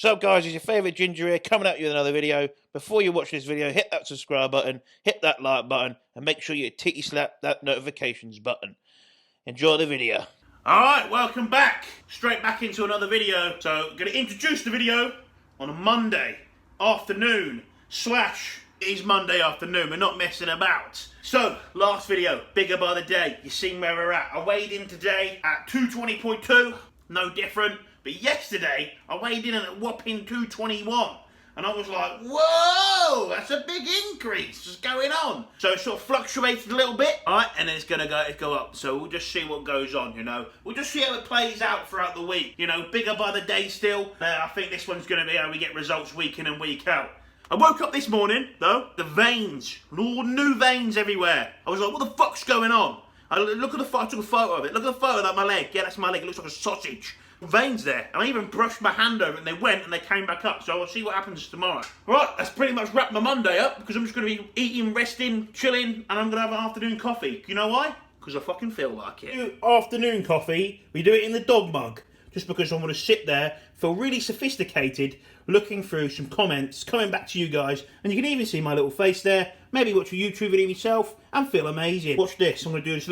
So guys, it's your favourite Ginger here, coming at you with another video. Before you watch this video, hit that subscribe button, hit that like button, and make sure you titty slap that notifications button. Enjoy the video. Alright, welcome back. Straight back into another video. So, I'm going to introduce the video on a Monday afternoon / it is Monday afternoon, we're not messing about. So, last video, bigger by the day. You've seen where we're at. I weighed in today at 220.2, no different. But yesterday, I weighed in at a whopping 221. And I was like, whoa, that's a big increase. What's going on? So it sort of fluctuated a little bit, all right, and then it's going to go up. So we'll just see what goes on, you know. We'll just see how it plays out throughout the week. You know, bigger by the day still. I think this one's going to be how we get results week in and week out. I woke up this morning, though, the veins, all new veins everywhere. I was like, what the fuck's going on? I took a photo of it. Look at the photo of my leg. Yeah, that's my leg. It looks like a sausage. Veins there, and I even brushed my hand over it and they went and they came back up, so I'll see what happens tomorrow. Right, that's pretty much wrapped my Monday up because I'm just going to be eating, resting, chilling, and I'm going to have an afternoon coffee. You know why? Because I fucking feel like it. Afternoon coffee, we do it in the dog mug, just because I want to sit there, feel really sophisticated, looking through some comments, coming back to you guys, and you can even see my little face there, maybe watch a YouTube video myself, and feel amazing. Watch this, I'm going to do this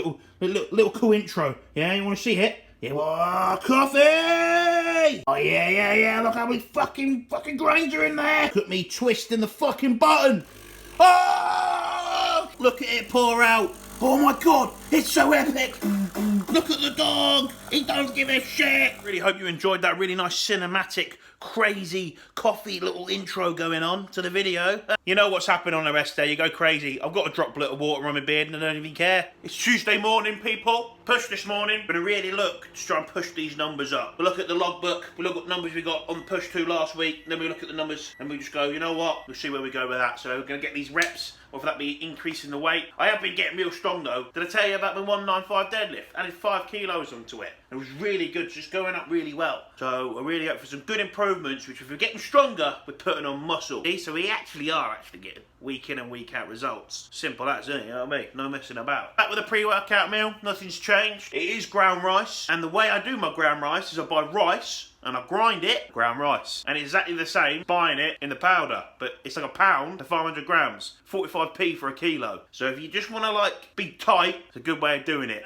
little cool intro, yeah, you want to see it? Yeah, oh, coffee! Oh, yeah, look how many fucking grains are in there! Look at me twisting the fucking button! Oh! Look at it pour out! Oh my god, it's so epic! Look at the dog! He don't give a shit! Really hope you enjoyed that really nice cinematic, crazy coffee little intro going on to the video. You know what's happening on the rest day, you go crazy. I've got a droplet of water on my beard and I don't even care. It's Tuesday morning, people. Push this morning. Gonna really look to try and push these numbers up. We look at the logbook, we look at the numbers we got on push 2 last week, then we look at the numbers and we just go, you know what? We'll see where we go with that. So we're gonna get these reps, whether that be increasing the weight. I have been getting real strong though. Did I tell you about my 195 deadlift? Added 5 kilos onto it. It was really good, just going up really well. So I really hope for some good improvements, which if we're getting stronger, we're putting on muscle. See? So we actually are getting week in and week out results. Simple as, isn't it? You know what I mean? No messing about. Back with a pre-workout meal, nothing's changed. It is ground rice, and the way I do my ground rice is I buy rice, and I grind it, ground rice. And it's exactly the same buying it in the powder, but it's like £1 to 500 grams, 45p for a kilo. So if you just want to like be tight, it's a good way of doing it.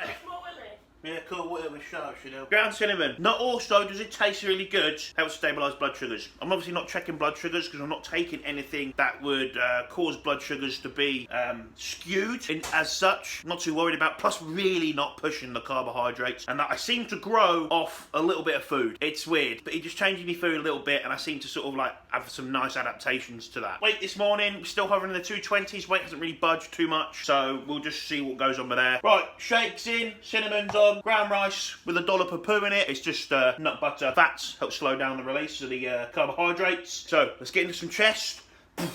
Yeah, cool, whatever, shut up, you know. Ground cinnamon. Not also does it taste really good, helps stabilise blood sugars. I'm obviously not checking blood sugars because I'm not taking anything that would cause blood sugars to be skewed as such. Not too worried about, plus really not pushing the carbohydrates. And that I seem to grow off a little bit of food. It's weird, but it just changes me food a little bit and I seem to sort of like have some nice adaptations to that. Weight this morning, we're still hovering in the 220s. Weight hasn't really budged too much, so we'll just see what goes on with there. Right, shakes in, cinnamon's on. Ground rice with a dollop of poo in it. It's just nut butter. Fats help slow down the release of the carbohydrates. So let's get into some chest. And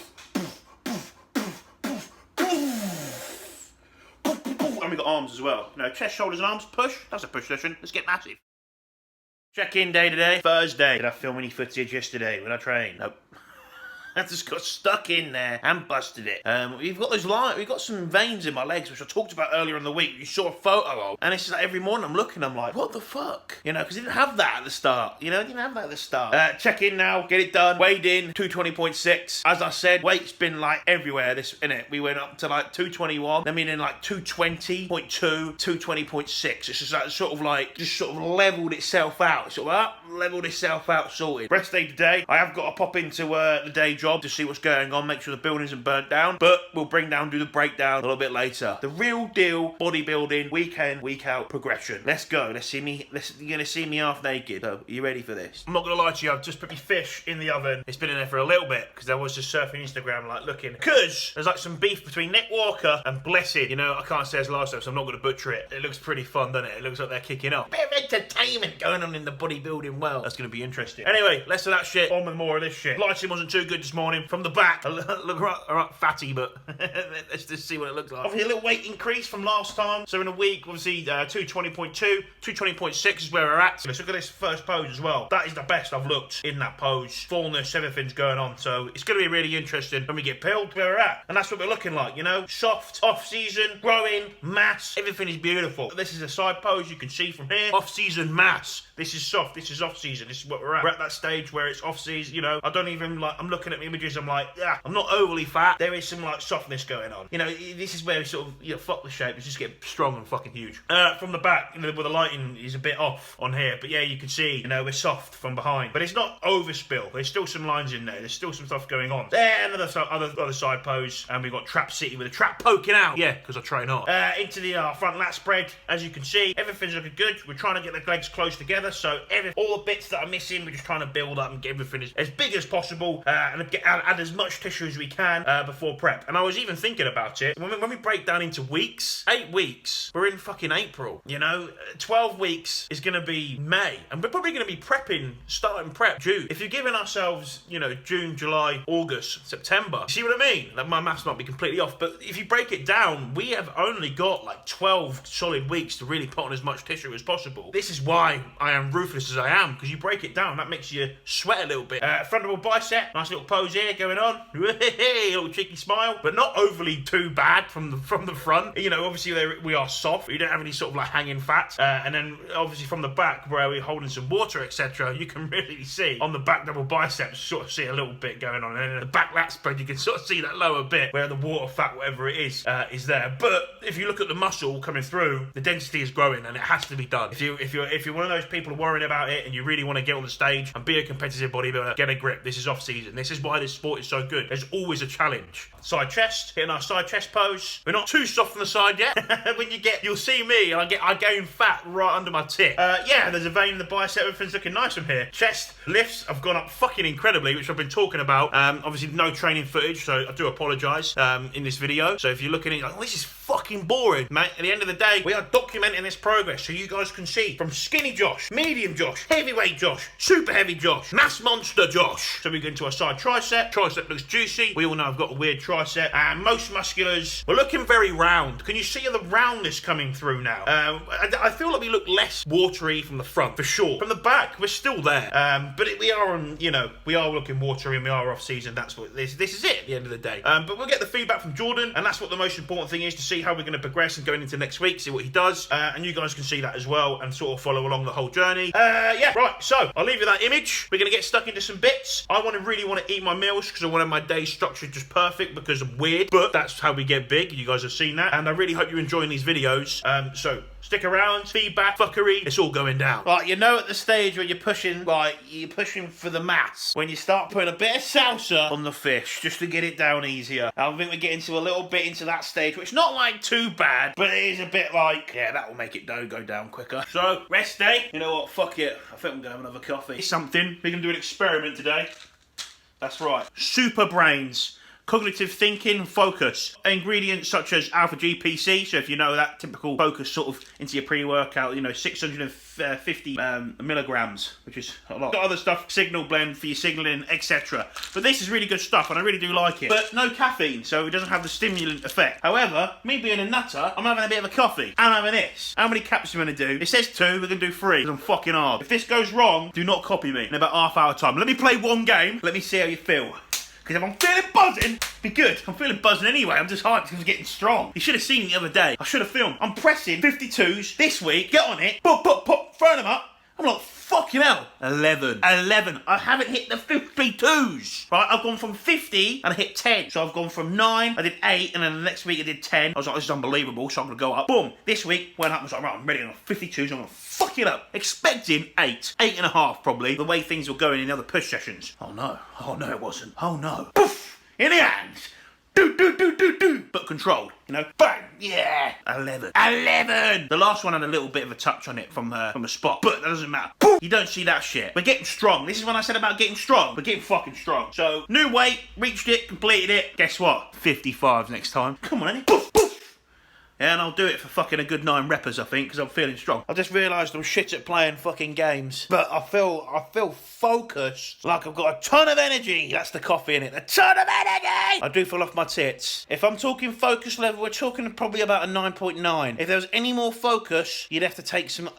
we got arms as well. You know, chest, shoulders, and arms. Push. That's a push session. Let's get massive. Check-in day today. Thursday. Did I film any footage yesterday when I trained? Nope. I just got stuck in there and busted it. We've got some veins in my legs, which I talked about earlier in the week. You saw a photo of, and it's just like every morning I'm looking, I'm like, what the fuck? You know, because I didn't have that at the start. You know, I didn't have that at the start. Check in now, get it done. Weighed in 220.6. As I said, weight's been like everywhere. This in it. We went up to like 221. Then meaning like 220.2, 220.6. It's just like sort of leveled itself out. Sort of up, leveled itself out, sorted. Rest day today. I have got to pop into the day job to see what's going on, make sure the building isn't burnt down, but we'll do the breakdown a little bit later. The real deal bodybuilding, week in, week out progression. Let's go. You're gonna see me half naked. So, are you ready for this? I'm not gonna lie to you, I've just put my fish in the oven. It's been in there for a little bit because I was just surfing Instagram, like looking. Because there's like some beef between Nick Walker and Blessed. You know, I can't say his last name, so I'm not gonna butcher it. It looks pretty fun, doesn't it? It looks like they're kicking off. Bit of entertainment going on in the bodybuilding world. That's gonna be interesting. Anyway, less of that shit, on with more of this shit. Lighting wasn't too good this morning. From the back, I look right fatty, but let's just see what it looks like. Obviously, a little weight increase from last time. So in a week, obviously, 220.2, 220.6 is where we're at. So let's look at this first pose as well. That is the best I've looked in that pose. Fullness, everything's going on. So it's going to be really interesting when we get peeled where we're at. And that's what we're looking like, you know? Soft, off-season, growing, mass. Everything is beautiful. This is a side pose you can see from here. Off-season mass. This is soft. This is off-season. This is what we're at. We're at that stage where it's off-season, you know. I don't even, like, I'm looking at images, I'm like, yeah, I'm not overly fat. There is some, like, softness going on. You know, this is where we sort of, you know, fuck the shape. It's just get strong and fucking huge. From the back, you know, where the lighting is a bit off on here. But yeah, you can see, you know, we're soft from behind. But it's not overspill. There's still some lines in there. There's still some stuff going on. There, other side pose. And we've got Trap City with a trap poking out. Yeah, because I train hard. Into the front lat spread. As you can see, everything's looking good. We're trying to get the legs close together. So all the bits that are missing, we're just trying to build up and get everything as big as possible. And add as much tissue as we can before prep. And I was even thinking about it. When we break down into weeks, 8 weeks, we're in fucking April. You know, 12 weeks is going to be May. And we're probably going to be starting prep June. If you're giving ourselves, you know, June, July, August, September, you see what I mean? Like, my maths might be completely off, but if you break it down, we have only got like 12 solid weeks to really put on as much tissue as possible. This is why I am ruthless as I am, because you break it down, that makes you sweat a little bit. Frontal bicep, nice little pose here going on. Little cheeky smile, but not overly too bad from the front. You know, obviously we are soft. You don't have any sort of like hanging fat. And then obviously from the back where we're holding some water, etc., you can really see on the back double biceps, sort of see a little bit going on. And then the back lat spread, you can sort of see that lower bit where the water fat, whatever it is there. But if you look at the muscle coming through, the density is growing and it has to be done. If you're one of those people worrying about it and you really want to get on the stage and be a competitive bodybuilder, get a grip. This is off season. This is why this sport is so good. There's always a challenge. Side chest, hitting our side chest pose. We're not too soft on the side yet. You'll see me and I gain fat right under my tit. Yeah, there's a vein in the bicep. Everything's looking nice from here. Chest lifts have gone up fucking incredibly, which I've been talking about. Obviously no training footage, so I do apologise in this video. So if you're looking at it like, oh, this is fucking boring, mate. At the end of the day, we are documenting this progress so you guys can see from skinny Josh, medium Josh, heavyweight Josh, super heavy Josh, mass monster Josh. So we go into our side tricep. Tricep looks juicy. We all know I've got a weird tricep. And most musculars, we're looking very round. Can you see the roundness coming through now? I feel like we look less watery from the front, for sure. From the back, we're still there. But we are on, you know, we are looking watery and we are off season. That's what this is it at the end of the day. But we'll get the feedback from Jordan, and that's what the most important thing is, to see how we're going to progress and going into next week, see what he does. And you guys can see that as well and sort of follow along the whole journey. Yeah, right. So I'll leave you that image. We're going to get stuck into some bits. I really want to eat my meals because I want my day structured just perfect because I'm weird, but that's how we get big. You guys have seen that. And I really hope you're enjoying these videos. So stick around, feedback, fuckery, it's all going down. Right, you know, at the stage where you're pushing for the mass, when you start putting a bit of salsa on the fish just to get it down easier. I think we're getting to a little bit into that stage, which is not like too bad, but it is a bit like, yeah, that will make it go down quicker. So, rest day. You know what, fuck it. I think I'm going to have another coffee. Something. We're going to do an experiment today. That's right. Super brains. Cognitive thinking, focus. Ingredients such as alpha GPC, so if you know that, typical focus sort of into your pre-workout, you know, 650 milligrams, which is a lot. Got other stuff, signal blend for your signaling, etc. But this is really good stuff, and I really do like it. But no caffeine, so it doesn't have the stimulant effect. However, me being a nutter, I'm having a bit of a coffee. I'm having this. How many caps are we going to do? It says 2, we're going to do 3, because I'm fucking hard. If this goes wrong, do not copy me in about half hour time. Let me play one game, let me see how you feel. Because if I'm feeling buzzing, be good. I'm feeling buzzing anyway. I'm just hyped because I'm getting strong. You should have seen the other day. I should have filmed. I'm pressing 52s this week. Get on it. Pop, throwing them up. I'm like, fucking hell. 11. I haven't hit the 52s. Right, I've gone from 50 and I hit 10. So I've gone from 9, I did 8, and then the next week I did 10. I was like, this is unbelievable, so I'm going to go up. Boom. This week, went up, I was like, right, I'm ready on 52s. I'm going to fuck it up. Expecting 8. 8.5 probably, the way things were going in the other push sessions. Oh no it wasn't. Oh no. Poof! In the hands. Do. But controlled, you know. Bang! Yeah! 11. The last one had a little bit of a touch on it from the spot, but that doesn't matter. Boom! You don't see that shit. We're getting strong. This is when I said about getting strong. We're getting fucking strong. So, new weight, reached it, completed it. Guess what? 55s next time. Come on, Annie. Poof! And I'll do it for fucking a good 9 reppers, I think, because I'm feeling strong. I just realised I'm shit at playing fucking games, but I feel focused, like I've got a ton of energy. That's the coffee in it. A ton of energy! I do feel off my tits. If I'm talking focus level, we're talking probably about a 9.9. If there was any more focus, you'd have to take some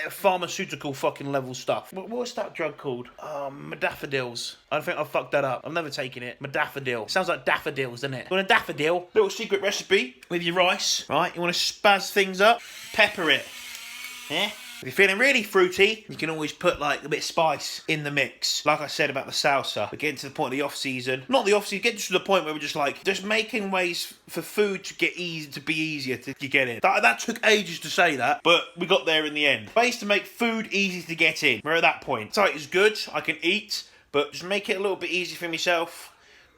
pharmaceutical fucking level stuff. What's that drug called? Daffodils. I think I fucked that up. I'm never taking it. Daffodil. Sounds like daffodils, doesn't it? You want a daffodil? Little secret recipe with your rice, right? You want to spaz things up? Pepper it. Yeah? If you're feeling really fruity, you can always put like a bit of spice in the mix. Like I said about the salsa, we're getting to the point of the off season. Not the off season, getting to the point where we're just making ways for food to be easier to get in. That took ages to say that, but we got there in the end. Ways to make food easy to get in. We're at that point. Site is good, I can eat, but just make it a little bit easy for myself.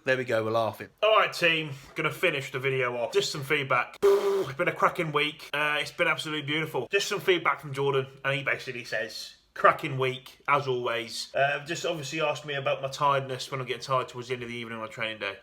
There we go, we're laughing. Alright team, gonna finish the video off. Just some feedback. It's been a cracking week. It's been absolutely beautiful. Just some feedback from Jordan, and he basically says, cracking week, as always. Just obviously asked me about my tiredness when I'm getting tired towards the end of the evening on my training day.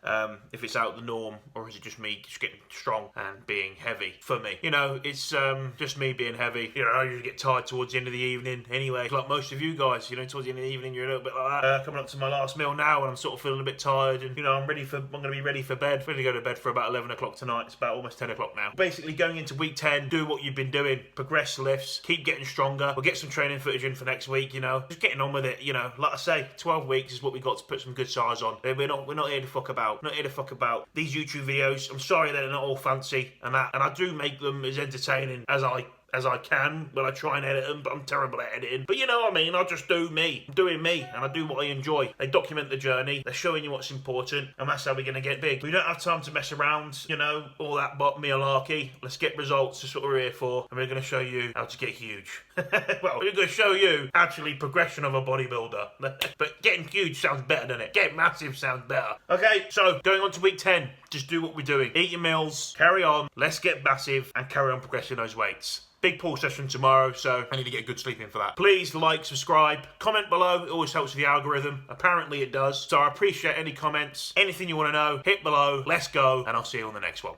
If it's out of the norm, or is it just me just getting strong and being heavy for me? You know, it's just me being heavy. You know, I usually get tired towards the end of the evening anyway. Like most of you guys, you know, towards the end of the evening, you're a little bit like that. Coming up to my last meal now, and I'm sort of feeling a bit tired, and you know, I'm gonna be ready for bed. I'm gonna go to bed for about 11 o'clock tonight. It's about almost 10 o'clock now. Basically, going into week 10, do what you've been doing. Progress lifts, keep getting stronger. We'll get some training footage in for next week, you know. Just getting on with it, you know. Like I say, 12 weeks is what we got to put some good size on. We're not here to fuck about. Not here to fuck about. These YouTube videos, I'm sorry they're not all fancy and that, and I do make them as entertaining as I can when I try and edit them, but I'm terrible at editing. But you know what I mean, I just do me. I'm doing me, and I do what I enjoy. They document the journey, they're showing you what's important, and that's how we're going to get big. We don't have time to mess around, you know, all that malarkey. Let's get results, that's what we're here for, and we're going to show you how to get huge. Well, we're going to show you actually progression of a bodybuilder. But getting huge sounds better, doesn't it? Getting massive sounds better. Okay, so going on to week 10, just do what we're doing. Eat your meals, carry on, let's get massive, and carry on progressing those weights. Big pull session tomorrow, so I need to get good sleep in for that. Please like, subscribe, comment below. It always helps with the algorithm. Apparently it does. So I appreciate any comments. Anything you want to know, hit below. Let's go, and I'll see you on the next one.